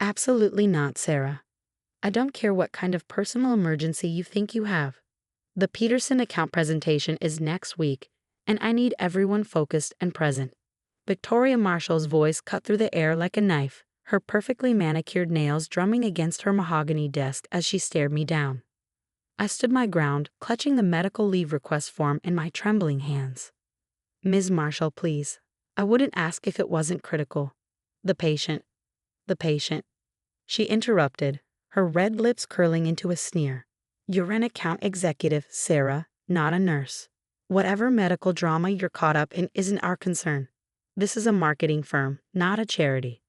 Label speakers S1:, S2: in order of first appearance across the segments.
S1: Absolutely not, Sarah. I don't care what kind of personal emergency you think you have. The Peterson account presentation is next week, and I need everyone focused and present. Victoria Marshall's voice cut through the air like a knife, her perfectly manicured nails drumming against her mahogany desk as she stared me down. I stood my ground, clutching the medical leave request form in my trembling hands. Ms. Marshall, please. I wouldn't ask if it wasn't critical. The patient. The patient. She interrupted, her red lips curling into a sneer. You're an account executive, Sarah, not a nurse. Whatever medical drama you're caught up in isn't our concern. This is a marketing firm, not a charity.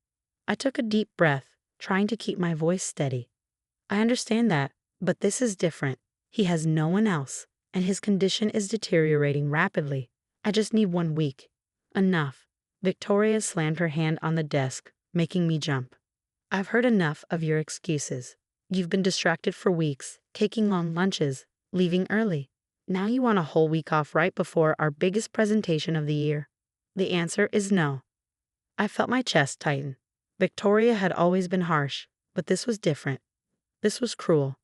S1: I took a deep breath, trying to keep my voice steady. I understand that, but this is different. He has no one else, and his condition is deteriorating rapidly. I just need 1 week. Enough. Victoria slammed her hand on the desk, making me jump. I've heard enough of your excuses. You've been distracted for weeks, taking long lunches, leaving early. Now you want a whole week off right before our biggest presentation of the year. The answer is no. I felt my chest tighten. Victoria had always been harsh, but this was different. This was cruel.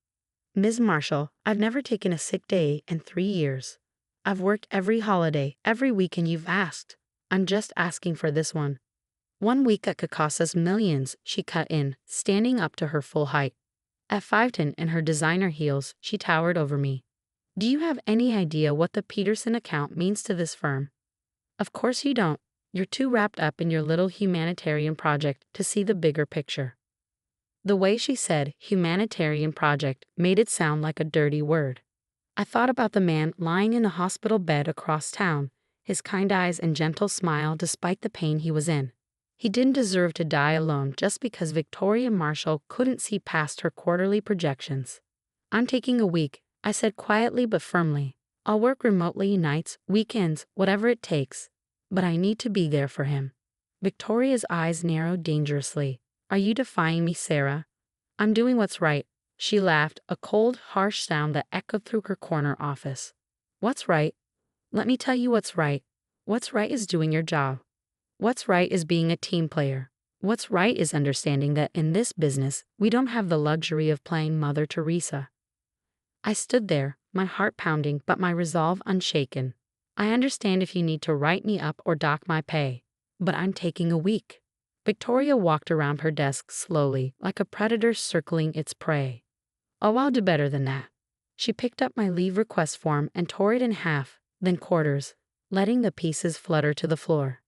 S1: Ms. Marshall, I've never taken a sick day in 3 years. I've worked every holiday, every weekend you've asked. I'm just asking for this one. 1 week that could cost us millions, she cut in, standing up to her full height. At 5'10" in her designer heels, she towered over me. Do you have any idea what the Peterson account means to this firm? Of course you don't. You're too wrapped up in your little humanitarian project to see the bigger picture. The way she said humanitarian project made it sound like a dirty word. I thought about the man lying in a hospital bed across town, his kind eyes and gentle smile despite the pain he was in. He didn't deserve to die alone just because Victoria Marshall couldn't see past her quarterly projections. I'm taking a week, I said quietly but firmly. I'll work remotely nights, weekends, whatever it takes. But I need to be there for him. Victoria's eyes narrowed dangerously. Are you defying me, Sarah? I'm doing what's right. She laughed, a cold, harsh sound that echoed through her corner office. What's right? Let me tell you what's right. What's right is doing your job. What's right is being a team player. What's right is understanding that in this business, we don't have the luxury of playing Mother Teresa. I stood there, my heart pounding but my resolve unshaken. I understand if you need to write me up or dock my pay, but I'm taking a week. Victoria walked around her desk slowly, like a predator circling its prey. Oh, I'll do better than that. She picked up my leave request form and tore it in half, then quarters, letting the pieces flutter to the floor.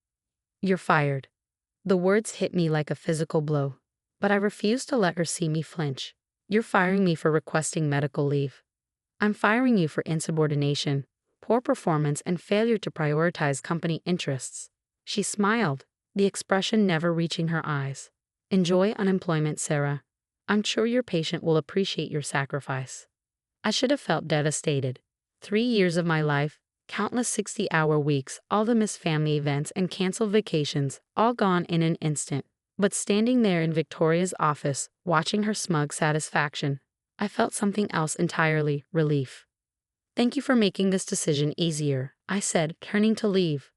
S1: You're fired. The words hit me like a physical blow, but I refused to let her see me flinch. You're firing me for requesting medical leave. I'm firing you for insubordination, poor performance, and failure to prioritize company interests. She smiled, the expression never reaching her eyes. Enjoy unemployment, Sarah. I'm sure your patient will appreciate your sacrifice. I should have felt devastated. 3 years of my life, countless 60-hour weeks, all the missed family events and canceled vacations, all gone in an instant. But standing there in Victoria's office, watching her smug satisfaction, I felt something else entirely, relief. Thank you for making this decision easier, I said, turning to leave.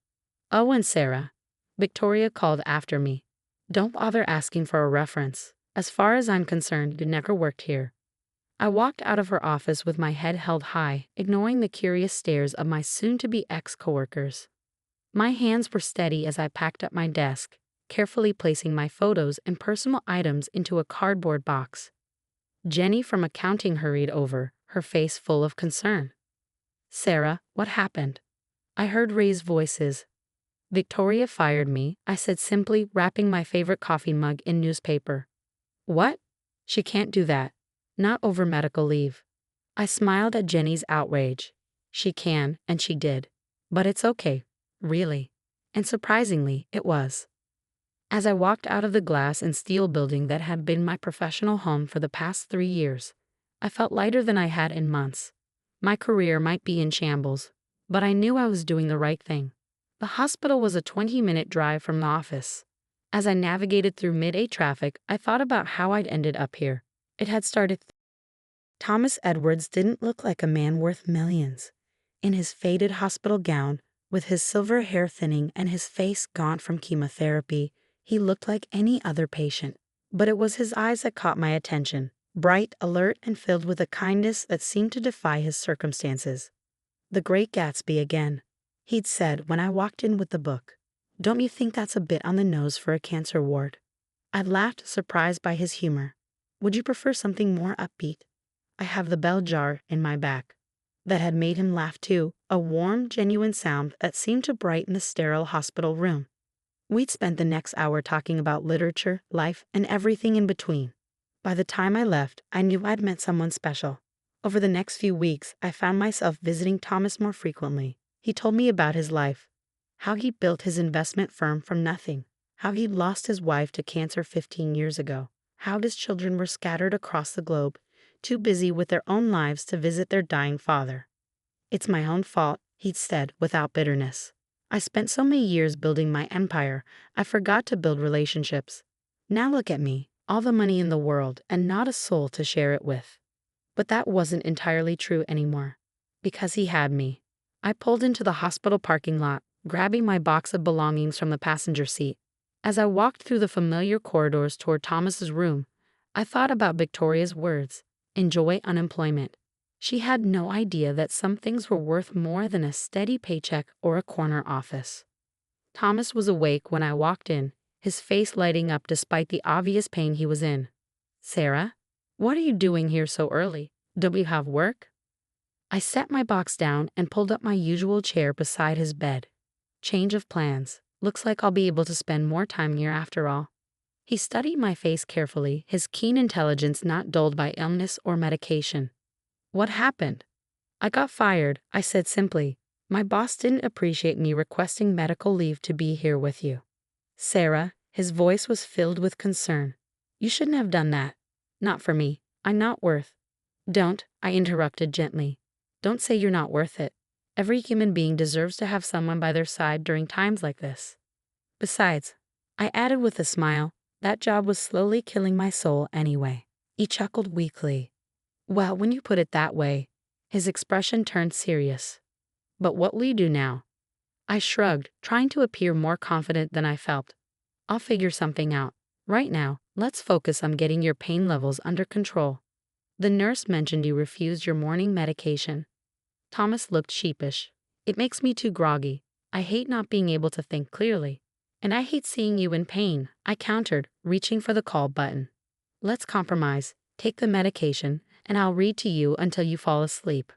S1: Oh, and Sarah, Victoria called after me. Don't bother asking for a reference. As far as I'm concerned, you never worked here. I walked out of her office with my head held high, ignoring the curious stares of my soon-to-be ex-coworkers. My hands were steady as I packed up my desk, carefully placing my photos and personal items into a cardboard box. Jenny from accounting hurried over, her face full of concern. Sarah, what happened? I heard raised voices. Victoria fired me, I said simply, wrapping my favorite coffee mug in newspaper. What? She can't do that. Not over medical leave. I smiled at Jenny's outrage. She can, and she did. But it's okay, really. And surprisingly, it was. As I walked out of the glass and steel building that had been my professional home for the past 3 years, I felt lighter than I had in months. My career might be in shambles, but I knew I was doing the right thing. The hospital was a 20-minute drive from the office. As I navigated through mid-A traffic, I thought about how I'd ended up here. It had started. Thomas Edwards didn't look like a man worth millions. In his faded hospital gown, with his silver hair thinning and his face gaunt from chemotherapy, he looked like any other patient. But it was his eyes that caught my attention, bright, alert, and filled with a kindness that seemed to defy his circumstances. "The Great Gatsby again," he'd said when I walked in with the book. "Don't you think that's a bit on the nose for a cancer ward?" I laughed, surprised by his humor. "Would you prefer something more upbeat?" I have the bell jar in my back. That had made him laugh too, a warm, genuine sound that seemed to brighten the sterile hospital room. We'd spent the next hour talking about literature, life, and everything in between. By the time I left, I knew I'd met someone special. Over the next few weeks, I found myself visiting Thomas more frequently. He told me about his life, how he built his investment firm from nothing, how he'd lost his wife to cancer 15 years ago, how his children were scattered across the globe, too busy with their own lives to visit their dying father. "It's my own fault," he'd said without bitterness. "I spent so many years building my empire, I forgot to build relationships. Now look at me, all the money in the world and not a soul to share it with." But that wasn't entirely true anymore. Because he had me. I pulled into the hospital parking lot, grabbing my box of belongings from the passenger seat. As I walked through the familiar corridors toward Thomas's room, I thought about Victoria's words, "Enjoy unemployment." She had no idea that some things were worth more than a steady paycheck or a corner office. Thomas was awake when I walked in, his face lighting up despite the obvious pain he was in. "Sarah, what are you doing here so early? Don't you have work?" I set my box down and pulled up my usual chair beside his bed. "Change of plans. Looks like I'll be able to spend more time here after all." He studied my face carefully, his keen intelligence not dulled by illness or medication. "What happened?" "I got fired," I said simply. "My boss didn't appreciate me requesting medical leave to be here with you." "Sarah," his voice was filled with concern. "You shouldn't have done that. Not for me. I'm not worth—" "Don't," I interrupted gently. "Don't say you're not worth it. Every human being deserves to have someone by their side during times like this. Besides," I added with a smile, "that job was slowly killing my soul anyway." He chuckled weakly. "Well, when you put it that way," his expression turned serious. "But what will you do now?" I shrugged, trying to appear more confident than I felt. "I'll figure something out. Right now, let's focus on getting your pain levels under control. The nurse mentioned you refused your morning medication." Thomas looked sheepish. "It makes me too groggy. I hate not being able to think clearly. And I hate seeing you in pain," I countered, reaching for the call button. "Let's compromise. Take the medication, and I'll read to you until you fall asleep."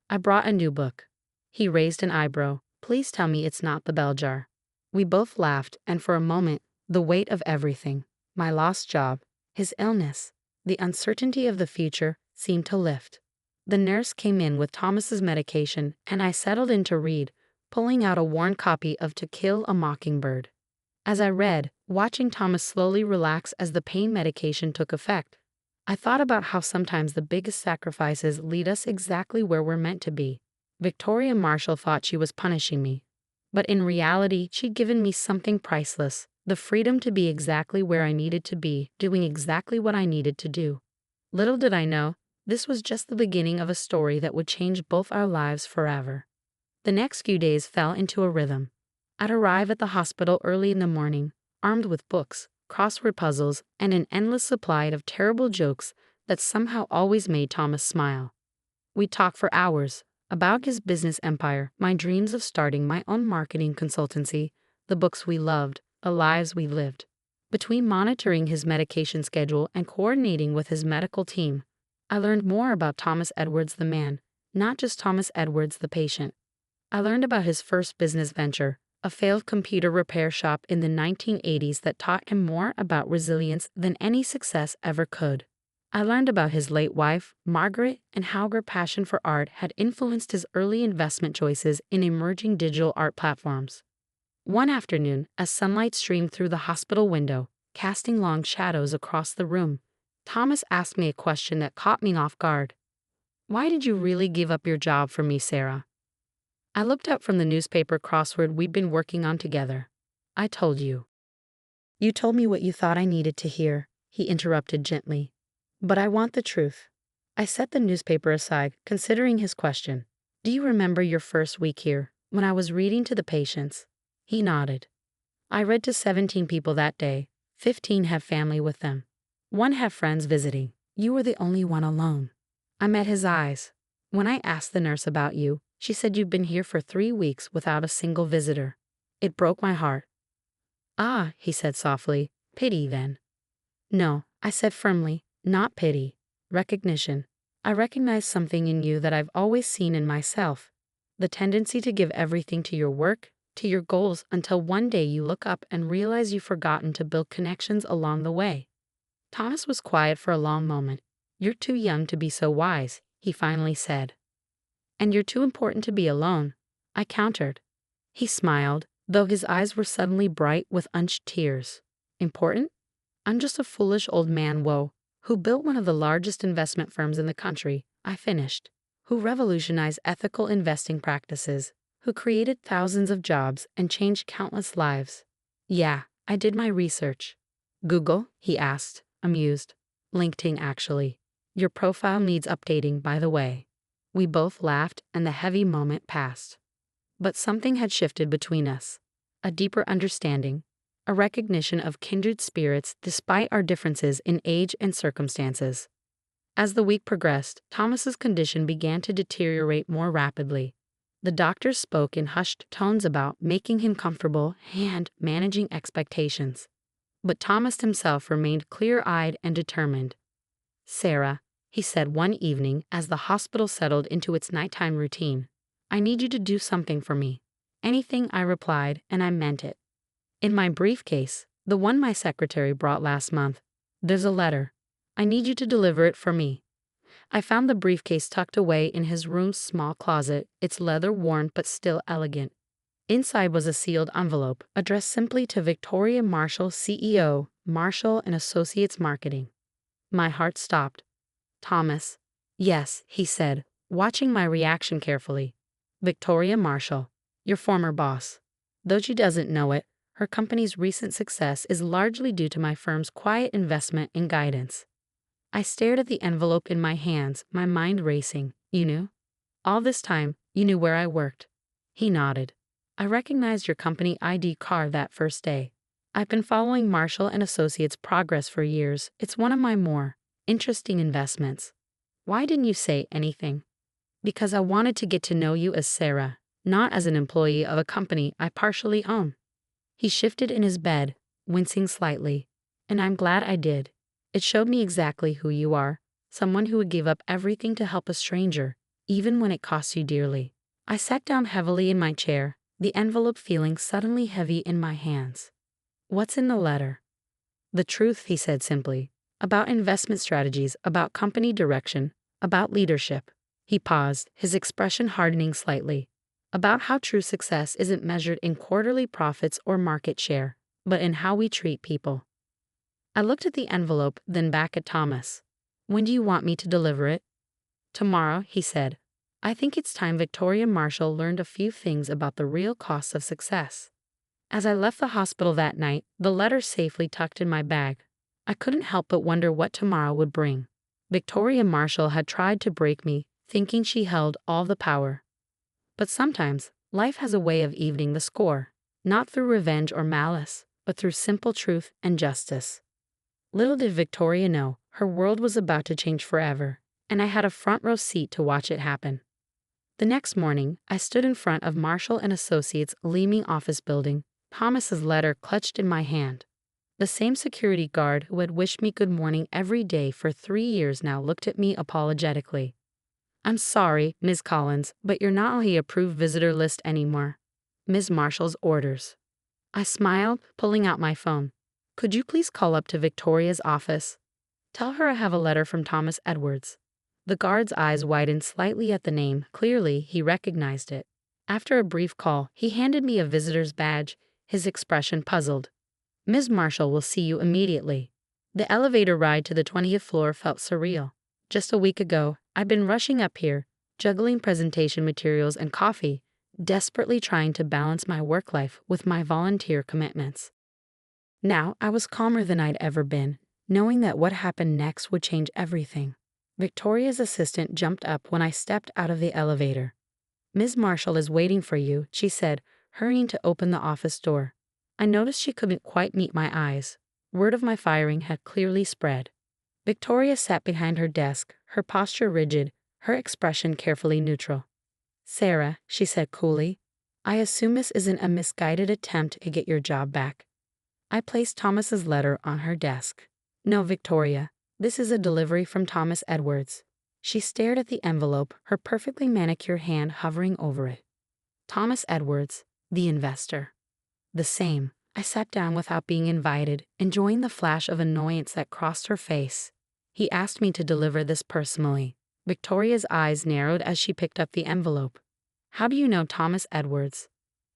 S1: I brought a new book. He raised an eyebrow. "Please tell me it's not the bell jar." We both laughed, and for a moment, the weight of everything, my lost job, his illness, the uncertainty of the future, seemed to lift. The nurse came in with Thomas's medication, and I settled in to read, pulling out a worn copy of To Kill a Mockingbird. As I read, watching Thomas slowly relax as the pain medication took effect, I thought about how sometimes the biggest sacrifices lead us exactly where we're meant to be. Victoria Marshall thought she was punishing me, but in reality, she'd given me something priceless, the freedom to be exactly where I needed to be, doing exactly what I needed to do. Little did I know, this was just the beginning of a story that would change both our lives forever. The next few days fell into a rhythm. I'd arrive at the hospital early in the morning, armed with books, crossword puzzles, and an endless supply of terrible jokes that somehow always made Thomas smile. We'd talk for hours about his business empire, my dreams of starting my own marketing consultancy, the books we loved, the lives we lived. Between monitoring his medication schedule and coordinating with his medical team, I learned more about Thomas Edwards the man, not just Thomas Edwards the patient. I learned about his first business venture, a failed computer repair shop in the 1980s that taught him more about resilience than any success ever could. I learned about his late wife, Margaret, and how her passion for art had influenced his early investment choices in emerging digital art platforms. One afternoon, as sunlight streamed through the hospital window, casting long shadows across the room, Thomas asked me a question that caught me off guard. "Why did you really give up your job for me, Sarah?" I looked up from the newspaper crossword we'd been working on together. "I told you." "You told me what you thought I needed to hear," he interrupted gently. "But I want the truth." I set the newspaper aside, considering his question. "Do you remember your first week here, when I was reading to the patients?" He nodded. "I read to 17 people that day. 15 have family with them. One had friends visiting. You were the only one alone. I met his eyes. When I asked the nurse about you, she said you've been here for 3 weeks without a single visitor. It broke my heart. Ah, he said softly. Pity, then. No, I said firmly, not pity. Recognition. I recognize something in you that I've always seen in myself. The tendency to give everything to your work, to your goals, until one day you look up and realize you've forgotten to build connections along the way. Thomas was quiet for a long moment. You're too young to be so wise, he finally said. And you're too important to be alone, I countered. He smiled, though his eyes were suddenly bright with unshed tears. Important? I'm just a foolish old man, who built one of the largest investment firms in the country, I finished, who revolutionized ethical investing practices, who created thousands of jobs and changed countless lives. Yeah, I did my research. Google? He asked, amused. LinkedIn, actually. Your profile needs updating, by the way. We both laughed, and the heavy moment passed. But something had shifted between us. A deeper understanding, a recognition of kindred spirits despite our differences in age and circumstances. As the week progressed, Thomas's condition began to deteriorate more rapidly. The doctors spoke in hushed tones about making him comfortable and managing expectations. But Thomas himself remained clear-eyed and determined. Sarah, he said one evening as the hospital settled into its nighttime routine, I need you to do something for me. Anything, I replied, and I meant it. In my briefcase, the one my secretary brought last month, there's a letter. I need you to deliver it for me. I found the briefcase tucked away in his room's small closet, its leather worn but still elegant. Inside was a sealed envelope, addressed simply to Victoria Marshall, CEO, Marshall and Associates Marketing. My heart stopped. Thomas. Yes, he said, watching my reaction carefully. Victoria Marshall, your former boss. Though she doesn't know it, her company's recent success is largely due to my firm's quiet investment and guidance. I stared at the envelope in my hands, my mind racing. You knew? All this time, you knew where I worked. He nodded. I recognized your company ID card that first day. I've been following Marshall and Associates' progress for years. It's one of my more interesting investments. Why didn't you say anything? Because I wanted to get to know you as Sarah, not as an employee of a company I partially own. He shifted in his bed, wincing slightly. And I'm glad I did. It showed me exactly who you are, someone who would give up everything to help a stranger, even when it costs you dearly. I sat down heavily in my chair, the envelope feeling suddenly heavy in my hands. What's in the letter? The truth, he said simply. About investment strategies, about company direction, about leadership. He paused, his expression hardening slightly. About how true success isn't measured in quarterly profits or market share, but in how we treat people. I looked at the envelope, then back at Thomas. When do you want me to deliver it? Tomorrow, he said. I think it's time Victoria Marshall learned a few things about the real costs of success. As I left the hospital that night, the letter safely tucked in my bag, I couldn't help but wonder what tomorrow would bring. Victoria Marshall had tried to break me, thinking she held all the power. But sometimes, life has a way of evening the score, not through revenge or malice, but through simple truth and justice. Little did Victoria know, her world was about to change forever, and I had a front row seat to watch it happen. The next morning, I stood in front of Marshall and Associates' gleaming office building, Thomas's letter clutched in my hand. The same security guard who had wished me good morning every day for 3 years now looked at me apologetically. I'm sorry, Ms. Collins, but you're not on the approved visitor list anymore. Ms. Marshall's orders. I smiled, pulling out my phone. Could you please call up to Victoria's office? Tell her I have a letter from Thomas Edwards. The guard's eyes widened slightly at the name. Clearly, he recognized it. After a brief call, he handed me a visitor's badge, his expression puzzled. Ms. Marshall will see you immediately. The elevator ride to the 20th floor felt surreal. Just a week ago, I'd been rushing up here, juggling presentation materials and coffee, desperately trying to balance my work life with my volunteer commitments. Now I was calmer than I'd ever been, knowing that what happened next would change everything. Victoria's assistant jumped up when I stepped out of the elevator. Ms. Marshall is waiting for you, she said, hurrying to open the office door. I noticed she couldn't quite meet my eyes. Word of my firing had clearly spread. Victoria sat behind her desk, her posture rigid, her expression carefully neutral. Sarah, she said coolly, I assume this isn't a misguided attempt to get your job back. I placed Thomas's letter on her desk. No, Victoria, this is a delivery from Thomas Edwards. She stared at the envelope, her perfectly manicured hand hovering over it. Thomas Edwards, the investor. The same. I sat down without being invited, enjoying the flash of annoyance that crossed her face. He asked me to deliver this personally. Victoria's eyes narrowed as she picked up the envelope. How do you know Thomas Edwards?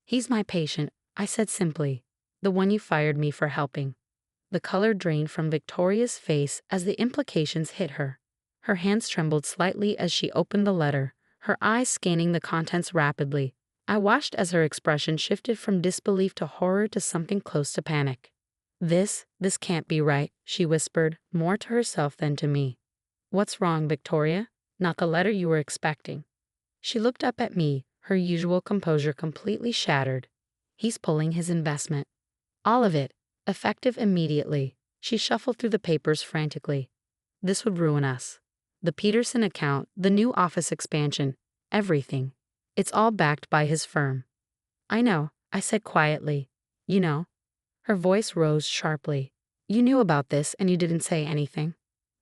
S1: He's my patient, I said simply. The one you fired me for helping. The color drained from Victoria's face as the implications hit her. Her hands trembled slightly as she opened the letter, her eyes scanning the contents rapidly. I watched as her expression shifted from disbelief to horror to something close to panic. This can't be right, she whispered, more to herself than to me. What's wrong, Victoria? Not the letter you were expecting. She looked up at me, her usual composure completely shattered. He's pulling his investment. All of it, effective immediately. She shuffled through the papers frantically. This would ruin us. The Peterson account, the new office expansion, everything. It's all backed by his firm. I know, I said quietly. You know? Her voice rose sharply. You knew about this and you didn't say anything.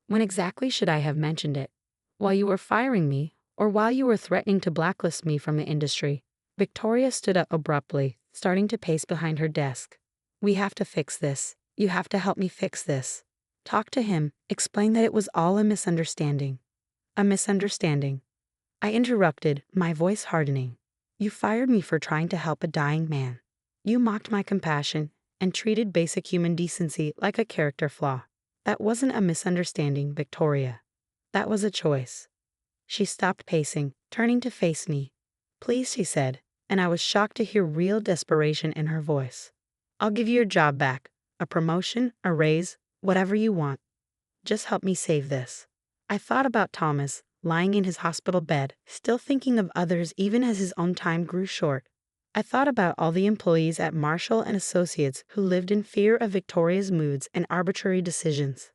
S1: When exactly should I have mentioned it? While you were firing me, or while you were threatening to blacklist me from the industry? Victoria stood up abruptly, starting to pace behind her desk. We have to fix this. You have to help me fix this. Talk to him, explain that it was all a misunderstanding. A misunderstanding. I interrupted, my voice hardening. You fired me for trying to help a dying man. You mocked my compassion and treated basic human decency like a character flaw. That wasn't a misunderstanding, Victoria. That was a choice. She stopped pacing, turning to face me. Please, she said, and I was shocked to hear real desperation in her voice. I'll give you your job back, a promotion, a raise, whatever you want. Just help me save this. I thought about Thomas, lying in his hospital bed, still thinking of others even as his own time grew short. I thought about all the employees at Marshall and Associates who lived in fear of Victoria's moods and arbitrary decisions.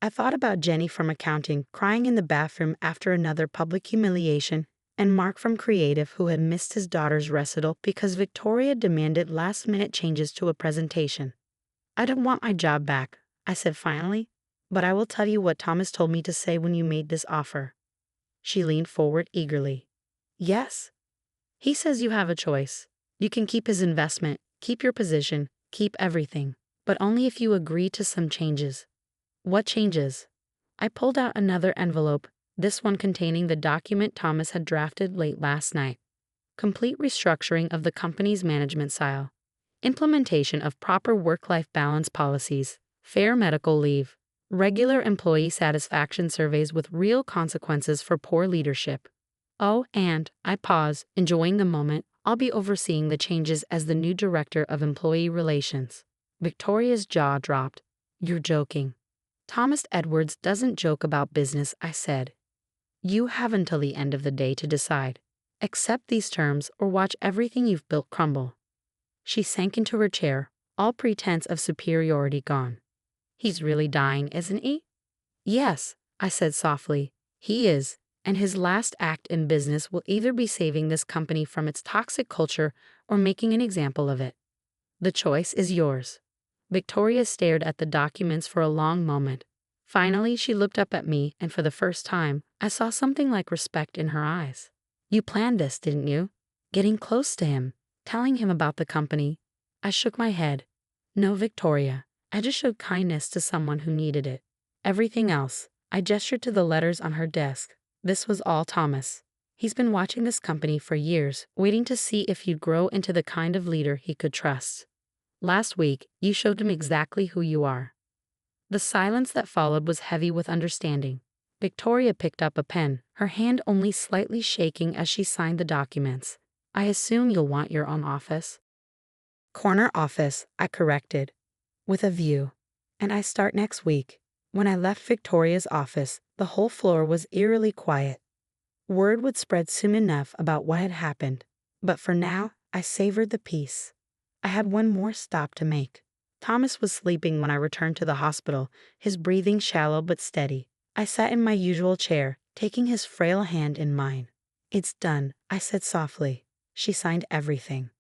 S1: I thought about Jenny from accounting crying in the bathroom after another public humiliation, and Mark from creative who had missed his daughter's recital because Victoria demanded last-minute changes to a presentation. I don't want my job back, I said finally, but I will tell you what Thomas told me to say when you made this offer. She leaned forward eagerly. Yes? He says you have a choice. You can keep his investment, keep your position, keep everything, but only if you agree to some changes. What changes? I pulled out another envelope, this one containing the document Thomas had drafted late last night. Complete restructuring of the company's management style. Implementation of proper work-life balance policies, fair medical leave, regular employee satisfaction surveys with real consequences for poor leadership. Oh, and, I pause, enjoying the moment, I'll be overseeing the changes as the new director of employee relations. Victoria's jaw dropped. You're joking. Thomas Edwards doesn't joke about business, I said. You have until the end of the day to decide. Accept these terms or watch everything you've built crumble. She sank into her chair, all pretense of superiority gone. He's really dying, isn't he? Yes, I said softly. He is, and his last act in business will either be saving this company from its toxic culture or making an example of it. The choice is yours. Victoria stared at the documents for a long moment. Finally, she looked up at me, and for the first time, I saw something like respect in her eyes. You planned this, didn't you? Getting close to him, telling him about the company. I shook my head. No, Victoria. I just showed kindness to someone who needed it. Everything else, I gestured to the letters on her desk. This was all Thomas. He's been watching this company for years, waiting to see if you'd grow into the kind of leader he could trust. Last week, you showed him exactly who you are. The silence that followed was heavy with understanding. Victoria picked up a pen, her hand only slightly shaking as she signed the documents. I assume you'll want your own office. Corner office, I corrected. With a view. And I start next week. When I left Victoria's office, the whole floor was eerily quiet. Word would spread soon enough about what had happened, but for now, I savored the peace. I had one more stop to make. Thomas was sleeping when I returned to the hospital, his breathing shallow but steady. I sat in my usual chair, taking his frail hand in mine. "It's done," I said softly. She signed everything.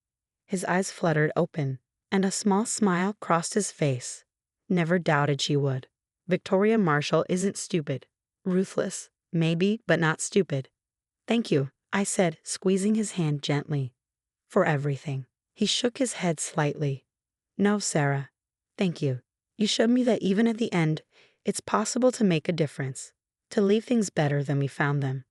S1: His eyes fluttered open, and a small smile crossed his face. Never doubted she would. Victoria Marshall isn't stupid. Ruthless, maybe, but not stupid. "Thank you," I said, squeezing his hand gently. "For everything." He shook his head slightly. "No, Sarah. Thank you. You showed me that even at the end, it's possible to make a difference, to leave things better than we found them."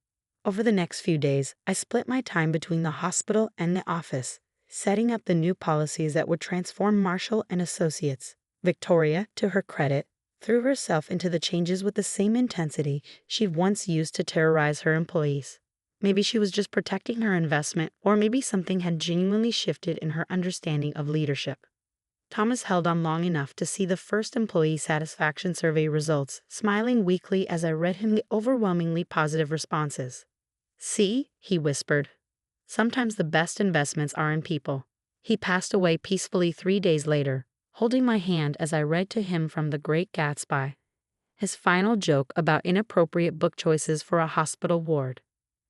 S1: Over the next few days, I split my time between the hospital and the office, setting up the new policies that would transform Marshall and Associates. Victoria, to her credit, threw herself into the changes with the same intensity she'd once used to terrorize her employees. Maybe she was just protecting her investment, or maybe something had genuinely shifted in her understanding of leadership. Thomas held on long enough to see the first employee satisfaction survey results, smiling weakly as I read him the overwhelmingly positive responses. "See," he whispered. "Sometimes the best investments are in people." He passed away peacefully 3 days later, holding my hand as I read to him from The Great Gatsby, his final joke about inappropriate book choices for a hospital ward.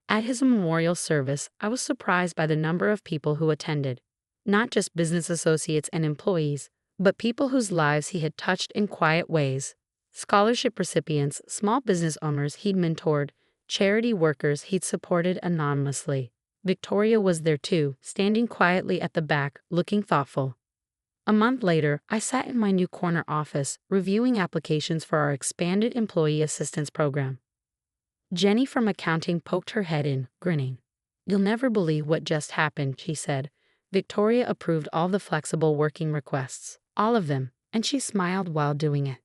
S1: At his memorial service, I was surprised by the number of people who attended. Not just business associates and employees, but people whose lives he had touched in quiet ways. Scholarship recipients, small business owners he'd mentored, charity workers he'd supported anonymously. Victoria was there too, standing quietly at the back, looking thoughtful. A month later, I sat in my new corner office, reviewing applications for our expanded employee assistance program. Jenny from accounting poked her head in, grinning. "You'll never believe what just happened," she said. "Victoria approved all the flexible working requests. All of them," and she smiled while doing it.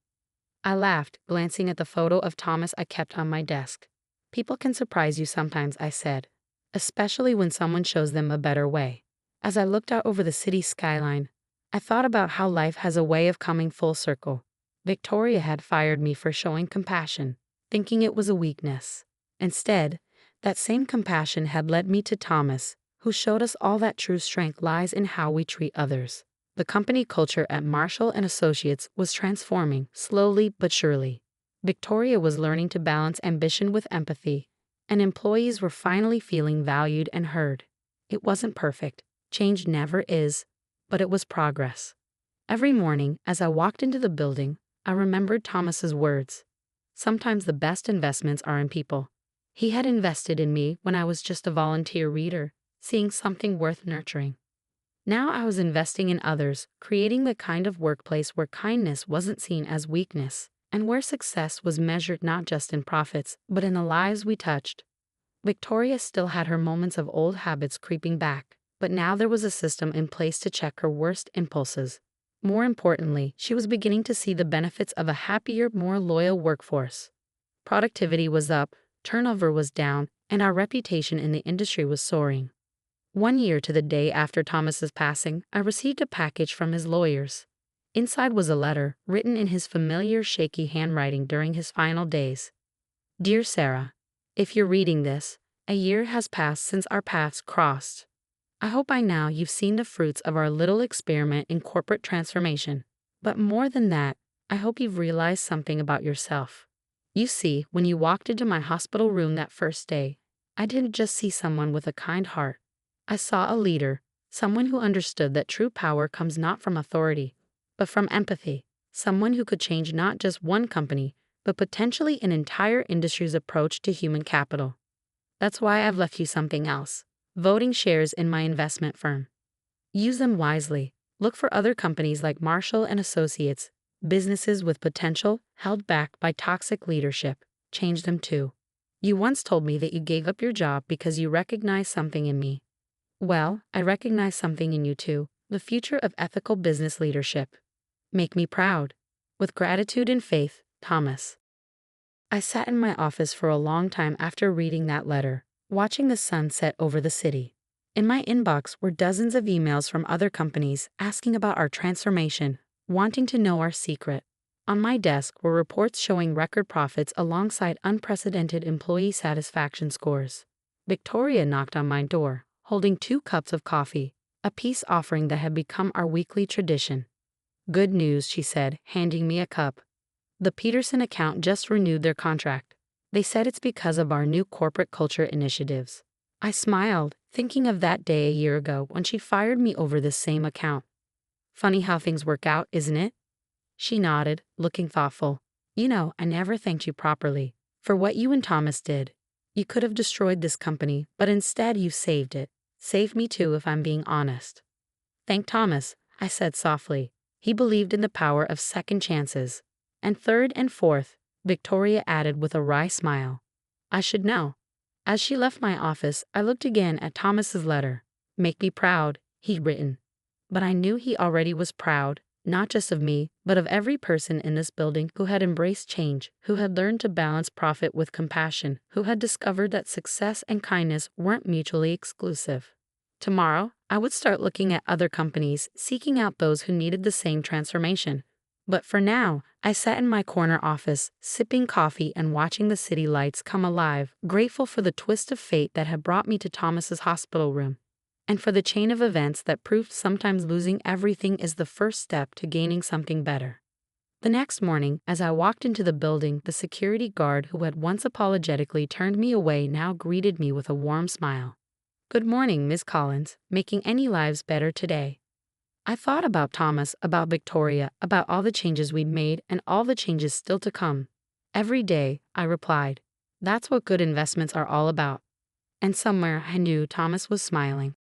S1: I laughed, glancing at the photo of Thomas I kept on my desk. "People can surprise you sometimes," I said, "especially when someone shows them a better way." As I looked out over the city skyline, I thought about how life has a way of coming full circle. Victoria had fired me for showing compassion, thinking it was a weakness. Instead, that same compassion had led me to Thomas, who showed us all that true strength lies in how we treat others. The company culture at Marshall and Associates was transforming, slowly but surely. Victoria was learning to balance ambition with empathy, and employees were finally feeling valued and heard. It wasn't perfect. Change never is, but it was progress. Every morning, as I walked into the building, I remembered Thomas's words. Sometimes the best investments are in people. He had invested in me when I was just a volunteer reader, seeing something worth nurturing. Now I was investing in others, creating the kind of workplace where kindness wasn't seen as weakness, and where success was measured not just in profits, but in the lives we touched. Victoria still had her moments of old habits creeping back, but now there was a system in place to check her worst impulses. More importantly, she was beginning to see the benefits of a happier, more loyal workforce. Productivity was up, turnover was down, and our reputation in the industry was soaring. 1 year to the day after Thomas's passing, I received a package from his lawyers. Inside was a letter, written in his familiar shaky handwriting during his final days. "Dear Sarah, if you're reading this, a year has passed since our paths crossed. I hope by now you've seen the fruits of our little experiment in corporate transformation. But more than that, I hope you've realized something about yourself. You see, when you walked into my hospital room that first day, I didn't just see someone with a kind heart. I saw a leader, someone who understood that true power comes not from authority, but from empathy, someone who could change not just one company, but potentially an entire industry's approach to human capital. That's why I've left you something else: voting shares in my investment firm. Use them wisely. Look for other companies like Marshall and Associates, businesses with potential held back by toxic leadership. Change them too. You once told me that you gave up your job because you recognized something in me. Well, I recognize something in you too, the future of ethical business leadership. Make me proud. With gratitude and faith, Thomas." I sat in my office for a long time after reading that letter, watching the sun set over the city. In my inbox were dozens of emails from other companies asking about our transformation, wanting to know our secret. On my desk were reports showing record profits alongside unprecedented employee satisfaction scores. Victoria knocked on my door, holding 2 cups of coffee, a peace offering that had become our weekly tradition. Good news, she said, handing me a cup. The Peterson account just renewed their contract. They said it's because of our new corporate culture initiatives. I smiled, thinking of that day a year ago when she fired me over this same account. Funny how things work out, isn't it? She nodded, looking thoughtful. You know, I never thanked you properly for what you and Thomas did. You could have destroyed this company, but instead you saved it. Saved me too, if I'm being honest. Thank Thomas, I said softly. He believed in the power of second chances. And third and fourth, Victoria added with a wry smile. I should know. As she left my office, I looked again at Thomas's letter. Make me proud, he'd written. But I knew he already was proud, not just of me, but of every person in this building who had embraced change, who had learned to balance profit with compassion, who had discovered that success and kindness weren't mutually exclusive. Tomorrow, I would start looking at other companies, seeking out those who needed the same transformation. But for now, I sat in my corner office, sipping coffee and watching the city lights come alive, grateful for the twist of fate that had brought me to Thomas's hospital room, and for the chain of events that proved sometimes losing everything is the first step to gaining something better. The next morning, as I walked into the building, the security guard who had once apologetically turned me away now greeted me with a warm smile. Good morning, Miss Collins, making any lives better today. I thought about Thomas, about Victoria, about all the changes we'd made and all the changes still to come. Every day, I replied. That's what good investments are all about. And somewhere I knew Thomas was smiling.